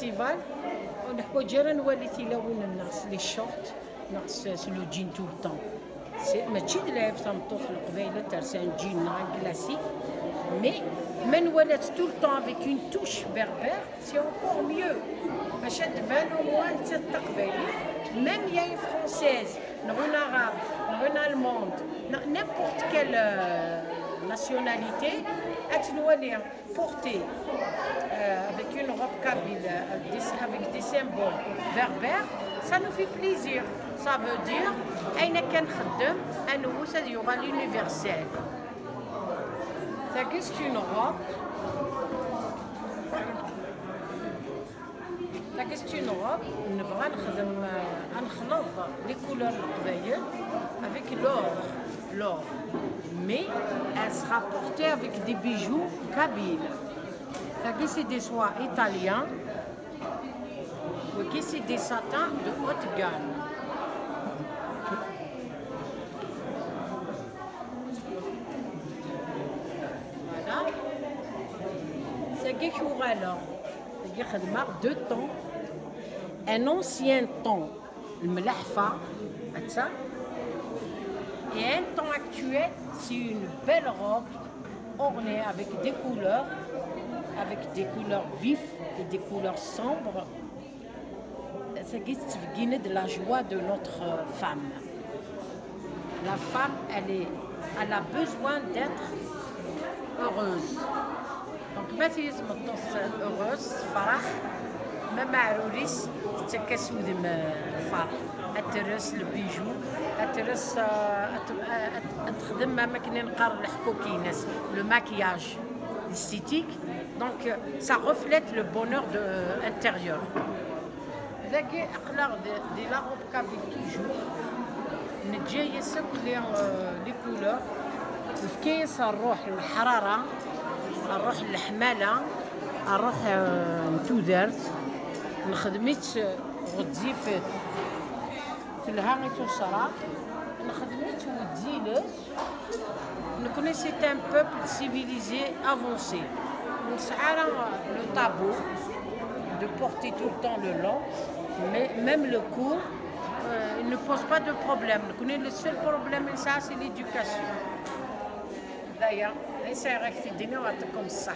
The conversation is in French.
فيستيفال ونحواج راه نولي تيلاون الناس لي شورت ناقص لو جين تو طون ماشي دلايف تمطوط القبيله تاع سان جين كلاسيك مي من ولات tout le temps avec une touche berbère c'est encore mieux باش تبان au moins تقبيلي même il y a une française une arabe une allemande n'importe quelle nationalité elle portée avec une robe kabyle avec des symboles berbères ça nous fait plaisir ça veut dire أين كنخدم أنه سيغا l'universel c'est une robe c'est une robe نبغى نخلط les couleurs القبايل avec l'or mais elle sera portée avec des bijoux kabyles c'est des soies italiens et c'est des satins de haute gamme. Voilà. C'est quelque chose alors. C'est-à-dire deux tons. Un ancien ton, le mlahfa, ça. Et un ton actuel, c'est une belle robe ornée avec des couleurs vives et des couleurs sombres. C'est de la joie de notre femme. La femme, elle a besoin d'être heureuse. Donc, متى يتمطص heureuse فرح ما معروريس تكسود الفرح أترس البيجو أترس تخدم ما كنا نقرر الحكوكينس le maquillage esthétique donc ça reflète le bonheur intérieur. ذاكي أقلق دي لا روب كابي توجور نتجي يسك لي كولور وفكيس نروح للحرارة نروح للحمالة نروح نتودرت نخدميت غتزيفت تلها توصرا نخدميت وتزيلت نكوني سيت ان بوبل سيفيليزي افونسي نسعى لو طابو de porter tout le temps le long, mais même le court ne pose pas de problème. Le seul problème, ça, c'est l'éducation. D'ailleurs, c'est vrai que c'est comme ça.